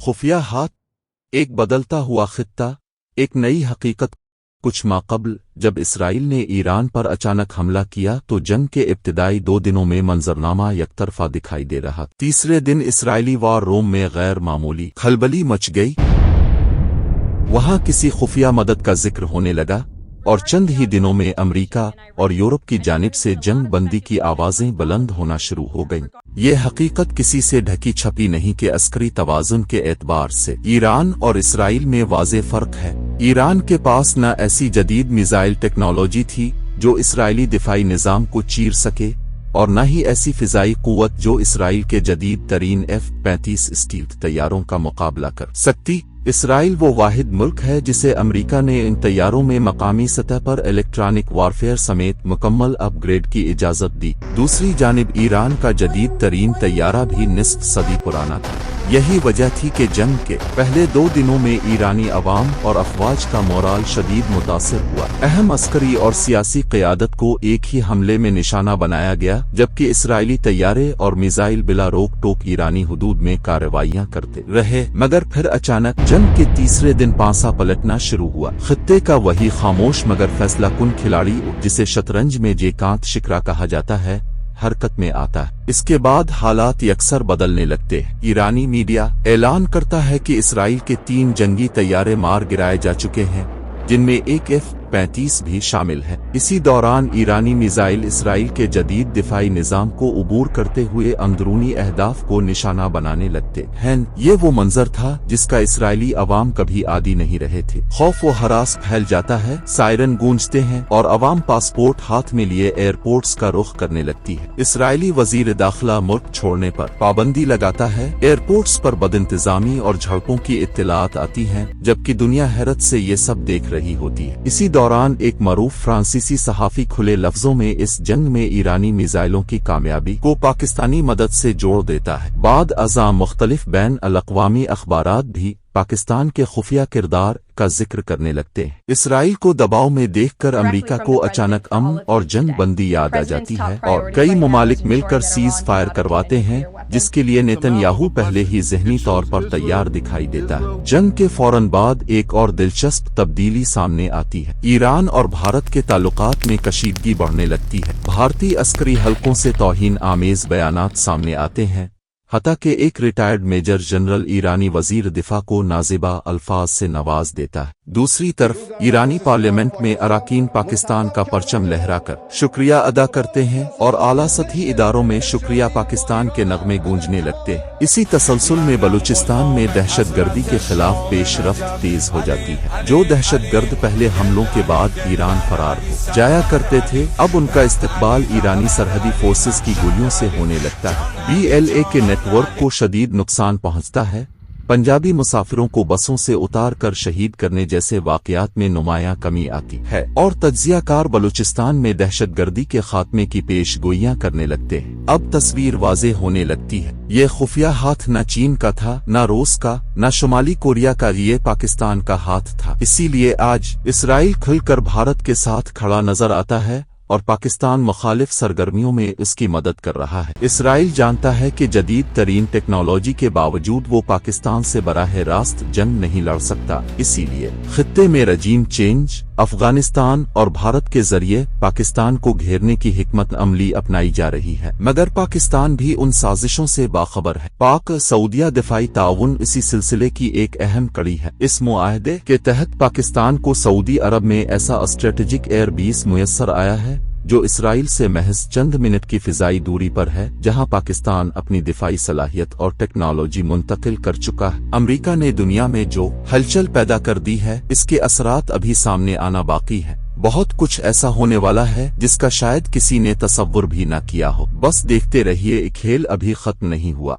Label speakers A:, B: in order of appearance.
A: खुफिया हाथ, एक बदलता हुआ खित्ता, एक नई हकीकत। कुछ माह कबल जब इसराइल ने ईरान पर अचानक हमला किया तो जंग के इब्तिदाई 2 दिनों में मंजरनामा यकतरफा दिखाई दे रहा। तीसरे दिन इसराइली वार रूम में गैर मामूली खलबली मच गई। वहां किसी खुफिया मदद का जिक्र होने लगा और चंद ही दिनों में अमेरिका और यूरोप की जानिब से जंग बंदी की आवाजें बुलंद होना शुरू हो गईं। ये हकीकत किसी से ढकी छपी नहीं कि अस्करी तवाज़ुन के एतबार से ईरान और इसराइल में वाज़े फर्क है। ईरान के पास न ऐसी जदीद मिसाइल टेक्नोलॉजी थी जो इसराइली दिफाई निज़ाम को चीर सके और न ही ऐसी फिजाई कुव्वत जो इसराइल के जदीद तरीन F-35 स्टील्थ तैयारों का मुकाबला कर सकती। इसराइल वो वाहिद मुल्क है जिसे अमेरिका ने इन तैयारों में मकामी सतह पर इलेक्ट्रॉनिक वारफेयर समेत मुकम्मल अपग्रेड की इजाज़त दी। दूसरी जानिब ईरान का जदीद तरीन तैयारा भी निस्फ सदी पुराना था। यही वजह थी कि जंग के पहले 2 दिनों में ईरानी अवाम और अफवाज का मोराल शदीद मुतासिर हुआ। अहम अस्करी और सियासी क़यादत को एक ही हमले में निशाना बनाया गया, जबकि इसराइली तैयारे और मिसाइल बिला रोक टोक ईरानी हुदूद में कार्रवाइयां करते रहे। मगर फिर अचानक जंग के तीसरे दिन पांसा पलटना शुरू हुआ। खित्ते का वही खामोश मगर फैसला कुन खिलाड़ी, जिसे शतरंज में जेकांत शिकरा कहा जाता है, हरकत में आता है। इसके बाद हालात यकसर बदलने लगते हैं। ईरानी मीडिया ऐलान करता है कि इसराइल के 3 जंगी तैयारे मार गिराए जा चुके हैं, जिनमें एक F-35 भी शामिल है। इसी दौरान ईरानी मिसाइल इसराइल के जदीद दिफाई निज़ाम को उबूर करते हुए अंदरूनी अहदाफ को निशाना बनाने लगते हैं। ये वो मंजर था जिसका इसराइली अवाम कभी आदी नहीं रहे थे। खौफ व हरास फैल जाता है, सायरन गूंजते हैं और अवाम पासपोर्ट हाथ में लिए एयरपोर्ट्स का रुख करने लगती है। इसराइली वजीर दाखिला मुल्क छोड़ने पर पाबंदी लगाता है। एयरपोर्ट्स पर बदइंतजामी और झड़पों की इत्तलात आती हैं, जबकि दुनिया हैरत से ये सब देख रही होती है। इसी दौरान एक मरूफ फ्रांसीसी सहाफी खुले लफ्जों में इस जंग में ईरानी मिसाइलों की कामयाबी को पाकिस्तानी मदद से जोड़ देता है। बाद अज़ां मुख्तलिफ बैन अल-अक़वामी अखबारात भी पाकिस्तान के खुफिया किरदार का जिक्र करने लगते हैं। इसराइल को दबाव में देखकर अमेरिका को अचानक अमन और जंग बंदी याद आ जाती है और कई ममालिक मिलकर सीज फायर करवाते हैं, जिसके लिए नेतन्याहू पहले ही ज़हनी तौर पर तैयार दिखाई देता है। जंग के फौरन बाद एक और दिलचस्प तब्दीली सामने आती है। ईरान और भारत के ताल्लुकात में कशीदगी बढ़ने लगती है। भारतीय अस्करी हलकों से तौहीन आमेज बयानात सामने आते हैं, हता कि एक रिटायर्ड मेजर जनरल ईरानी वजीर दिफा को नाजिबा अल्फाज से नवाज देता है। दूसरी तरफ ईरानी पार्लियामेंट में अराकीन पाकिस्तान का परचम लहराकर शुक्रिया अदा करते हैं और आला सतही इदारों में शुक्रिया पाकिस्तान के नगमे गूंजने लगते हैं। इसी तसलसल में बलूचिस्तान में दहशतगर्दी के खिलाफ पेशरफ्त तेज हो जाती है। जो दहशतगर्द पहले हमलों के बाद ईरान फरार हो जाया करते थे, अब उनका इस्तकबाल ईरानी सरहदी फोर्सेस की गोलियों से होने लगता है। BLA के नेटवर्क को शदीद नुकसान पहुंचता है। पंजाबी मुसाफिरों को बसों से उतार कर शहीद करने जैसे वाकयात में नुमायां कमी आती है और तज्जियाकार बलूचिस्तान में दहशतगर्दी के खात्मे की पेशगोइयां करने लगते हैं। अब तस्वीर वाज़े होने लगती है। ये खुफिया हाथ न चीन का था, न रूस का, न शुमाली कोरिया का, ये पाकिस्तान का हाथ था। इसीलिए आज इसराइल खुलकर भारत के साथ खड़ा नजर आता है और पाकिस्तान मुखालिफ सरगर्मियों में इसकी मदद कर रहा है। इसराइल जानता है कि जदीद तरीन टेक्नोलॉजी के बावजूद वो पाकिस्तान से बराह रास्त जंग नहीं लड़ सकता। इसीलिए खित्ते में रजीम चेंज, अफगानिस्तान और भारत के जरिए पाकिस्तान को घेरने की हिकमत अमली अपनाई जा रही है। मगर पाकिस्तान भी उन साजिशों से बाखबर है। पाक सऊदिया दिफाई ताउन इसी सिलसिले की एक अहम कड़ी है। इस मुआहदे के तहत पाकिस्तान को सऊदी अरब में ऐसा स्ट्रेटेजिक एयर बेस मुयस्सर आया है जो इसराइल से महज चंद मिनट की फिजाई दूरी पर है, जहां पाकिस्तान अपनी दिफाई सलाहियत और टेक्नोलॉजी मुंतकिल कर चुका है। अमेरिका ने दुनिया में जो हलचल पैदा कर दी है, इसके असरात अभी सामने आना बाकी है। बहुत कुछ ऐसा होने वाला है जिसका शायद किसी ने तसव्वुर भी न किया हो। बस देखते रहिए, खेल अभी खत्म नहीं हुआ।